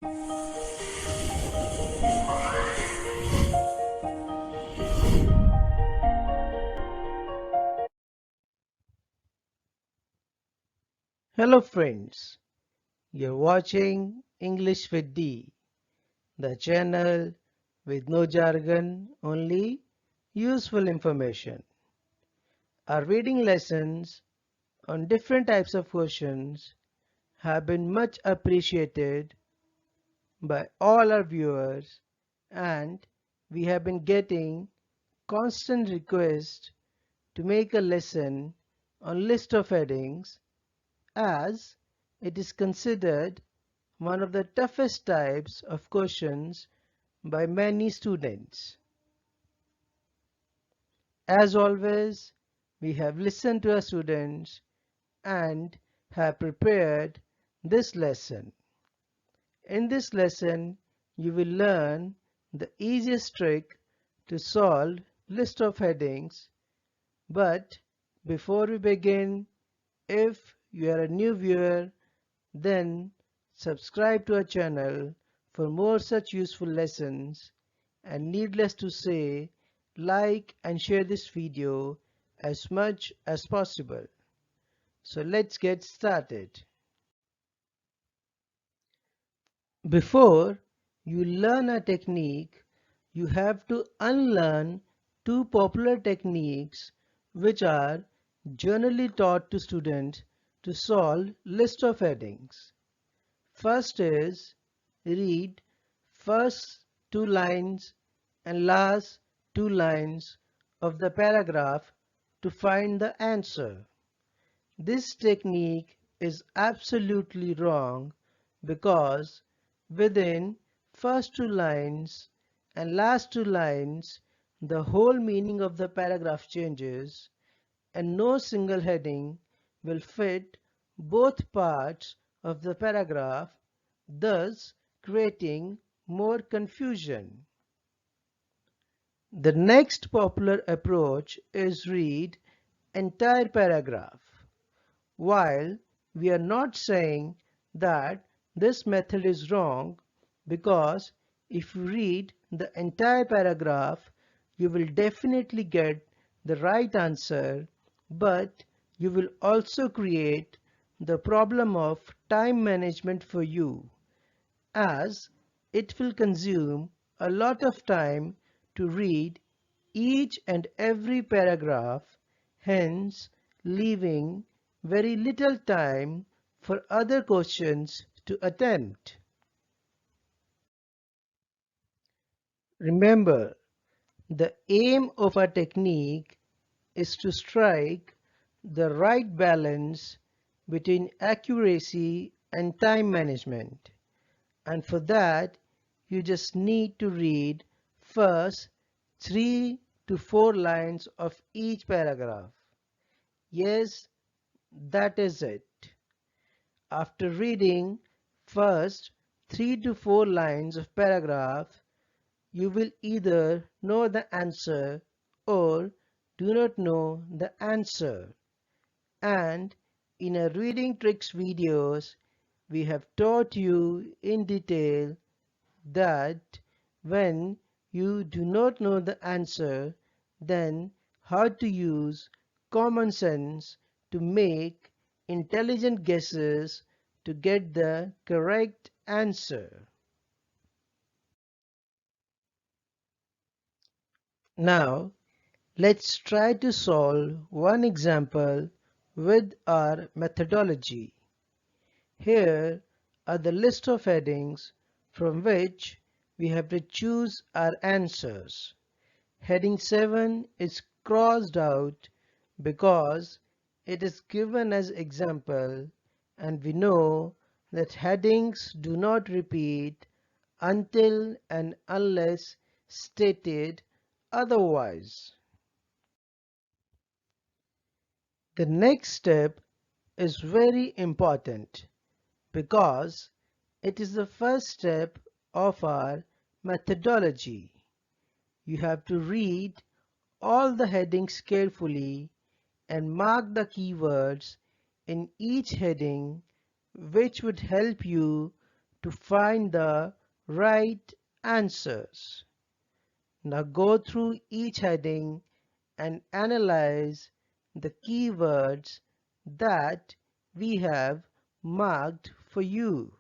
Hello friends, you're watching English with D, the channel with no jargon, only useful information. Our reading lessons on different types of questions have been much appreciated by all our viewers, and we have been getting constant requests to make a lesson on list of headings, as it is considered one of the toughest types of questions by many students. As always, we have listened to our students and have prepared this lesson. In this lesson, you will learn the easiest trick to solve list of headings. But before we begin, if you are a new viewer, then subscribe to our channel for more such useful lessons, and needless to say, like and share this video as much as possible. So let's get started. Before you learn a technique, you have to unlearn two popular techniques which are generally taught to students to solve list of headings. First is read first two lines and last two lines of the paragraph to find the answer. This technique is absolutely wrong because within first two lines and last two lines the whole meaning of the paragraph changes, and no single heading will fit both parts of the paragraph, thus creating more confusion. The next popular approach is read entire paragraph. While we are not saying that this method is wrong, because if you read the entire paragraph, you will definitely get the right answer, but you will also create the problem of time management for you, as it will consume a lot of time to read each and every paragraph, hence leaving very little time for other questions to attempt. Remember, the aim of our technique is to strike the right balance between accuracy and time management, and for that you just need to read first 3 to 4 lines of each paragraph. Yes, that is it. After reading first 3 to 4 lines of paragraph, you will either know the answer or do not know the answer. And in our reading tricks videos, we have taught you in detail that when you do not know the answer, then how to use common sense to make intelligent guesses to get the correct answer. Now, let's try to solve one example with our methodology. Here are the list of headings from which we have to choose our answers. Heading 7 is crossed out because it is given as example, and we know that headings do not repeat until and unless stated otherwise. The next step is very important because it is the first step of our methodology. You have to read all the headings carefully and mark the keywords in each heading, which would help you to find the right answers. Now go through each heading and analyze the keywords that we have marked for you.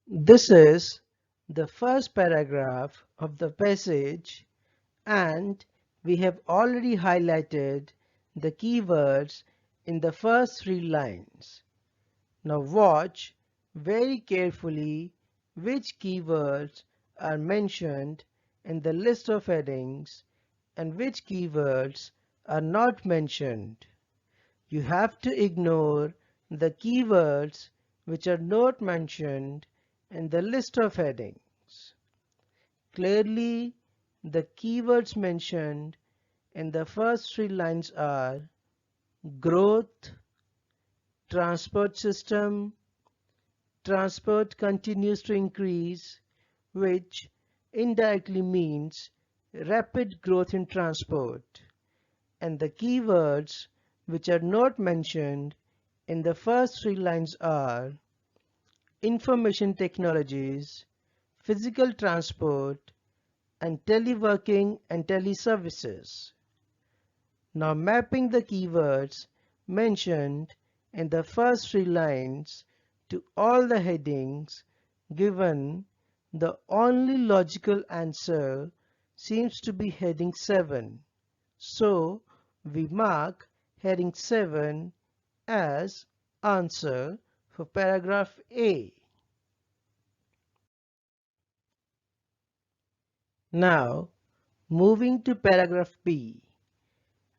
This is the first paragraph of the passage, and we have already highlighted the keywords in the first 3 lines. Now watch very carefully which keywords are mentioned in the list of headings and which keywords are not mentioned. You have to ignore the keywords which are not mentioned in the list of headings. Clearly, the keywords mentioned in the first 3 lines are growth, transport system, transport continues to increase, which indirectly means rapid growth in transport. And the keywords which are not mentioned in the first 3 lines are information technologies, physical transport, and teleworking and teleservices. Now mapping the keywords mentioned in the first 3 lines to all the headings given, the only logical answer seems to be heading 7. So we mark heading 7 as answer for paragraph A. Now moving to paragraph B.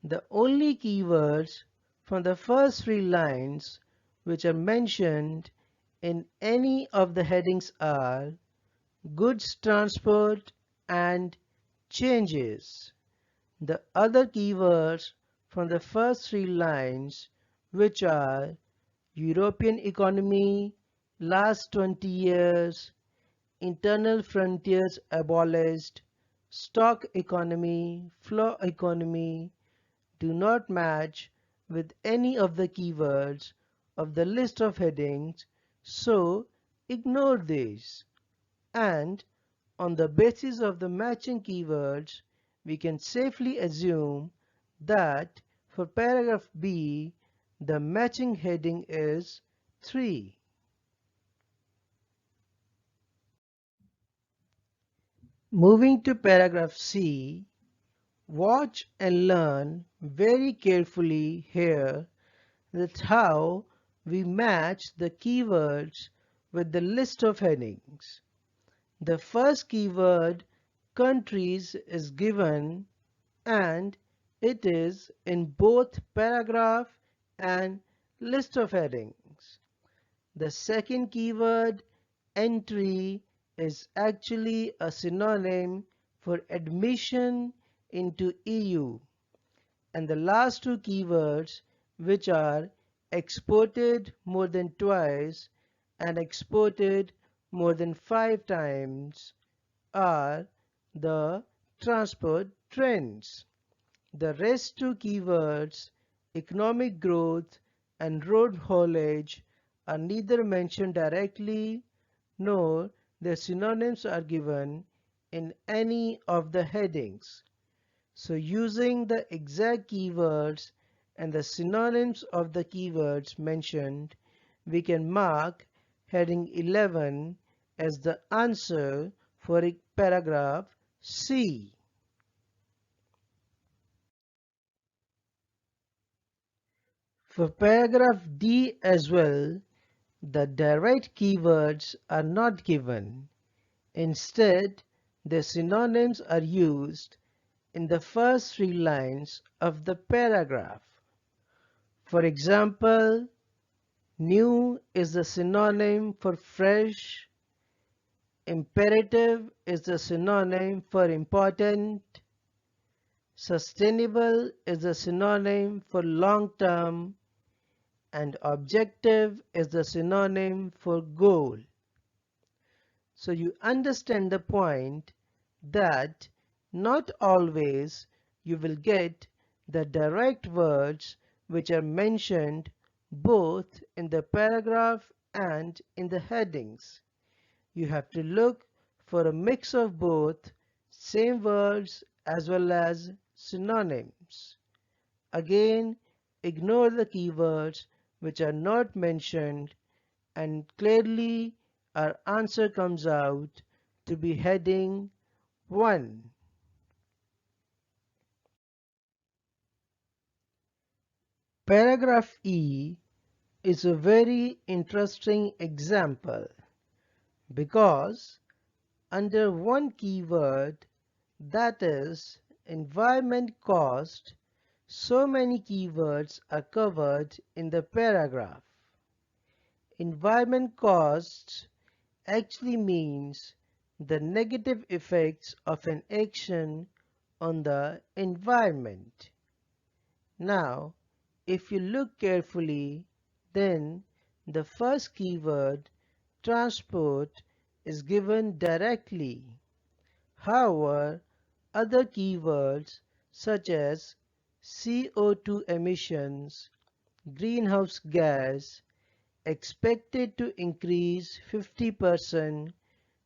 The only keywords from the first 3 lines which are mentioned in any of the headings are goods transport and changes. The other keywords from the first 3 lines, which are European economy, last 20 years, internal frontiers abolished, stock economy, flow economy, do not match with any of the keywords of the list of headings, so ignore these. And on the basis of the matching keywords, we can safely assume that for paragraph B, the matching heading is 3. Moving to paragraph C, watch and learn very carefully here that how we match the keywords with the list of headings. The first keyword, countries, is given and it is in both paragraph and list of headings. The second keyword, entry, is actually a synonym for admission into EU. And the last 2 keywords, which are exported more than twice and exported more than 5 times, are the transport trends. The rest 2 keywords, economic growth and road haulage, are neither mentioned directly nor their synonyms are given in any of the headings. So using the exact keywords and the synonyms of the keywords mentioned, we can mark heading 11 as the answer for paragraph C. For paragraph D as well, the direct keywords are not given. Instead, the synonyms are used in the first three lines of the paragraph. For example, new is the synonym for fresh, imperative is the synonym for important, sustainable is the synonym for long-term, and objective is the synonym for goal. So you understand the point that not always you will get the direct words which are mentioned both in the paragraph and in the headings. You have to look for a mix of both same words as well as synonyms. Again, ignore the keywords which are not mentioned, and clearly our answer comes out to be heading 1. Paragraph E is a very interesting example because under one keyword, that is environment cost, so many keywords are covered in the paragraph. Environment costs actually means the negative effects of an action on the environment. Now, if you look carefully, then the first keyword, transport, is given directly. However, other keywords such as CO2 emissions, greenhouse gas, expected to increase 50%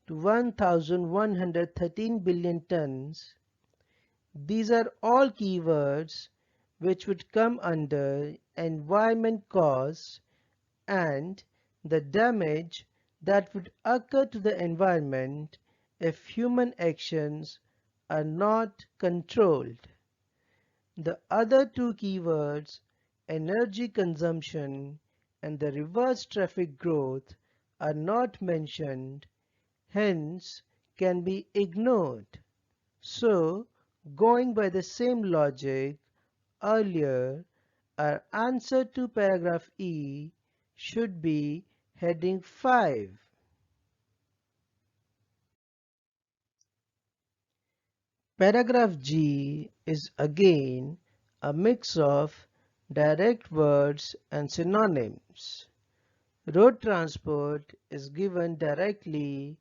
to 1,113 billion tons. These are all keywords which would come under environment costs and the damage that would occur to the environment if human actions are not controlled. The other two keywords, energy consumption and the reverse traffic growth, are not mentioned, hence can be ignored. So, going by the same logic earlier, our answer to paragraph E should be heading 5. Paragraph G is again a mix of direct words and synonyms. Road transport is given directly,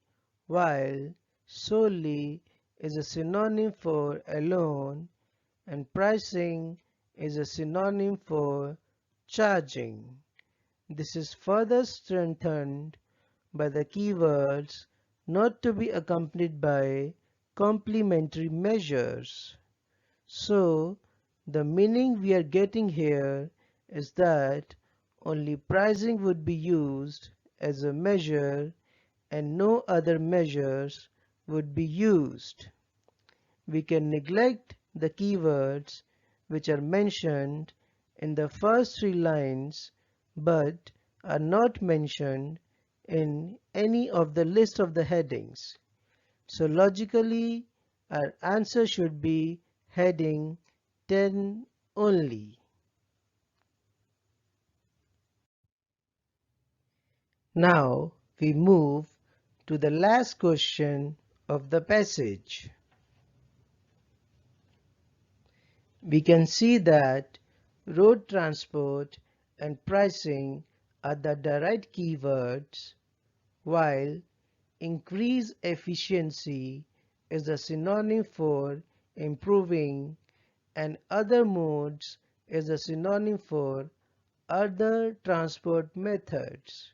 while solely is a synonym for alone, and pricing is a synonym for charging. This is further strengthened by the keywords not to be accompanied by complementary measures. So, the meaning we are getting here is that only pricing would be used as a measure and no other measures would be used. We can neglect the keywords which are mentioned in the first three lines but are not mentioned in any of the list of the headings. So logically, our answer should be heading 10 only. Now we move to the last question of the passage. We can see that road transport and pricing are the direct keywords, while increase efficiency is a synonym for improving, and other modes is a synonym for other transport methods,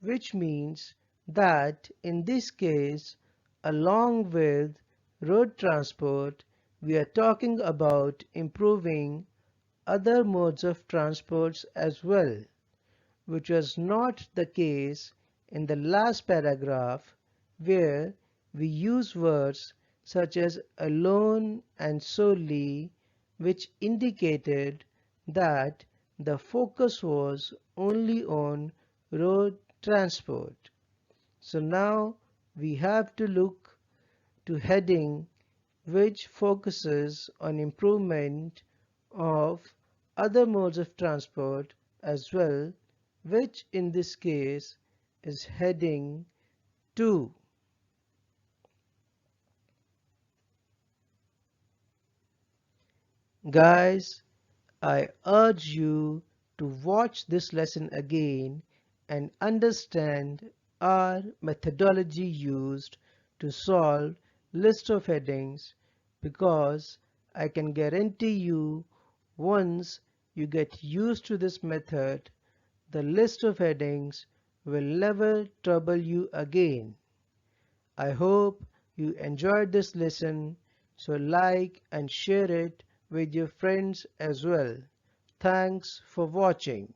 which means that in this case, along with road transport, we are talking about improving other modes of transports as well, which was not the case in the last paragraph where we use words such as alone and solely, which indicated that the focus was only on road transport. So now we have to look to heading which focuses on improvement of other modes of transport as well, which in this case is heading 2. Guys, I urge you to watch this lesson again and understand our methodology used to solve list of headings, because I can guarantee you once you get used to this method, the list of headings will never trouble you again. I hope you enjoyed this lesson, so like and share it with your friends as well. Thanks for watching.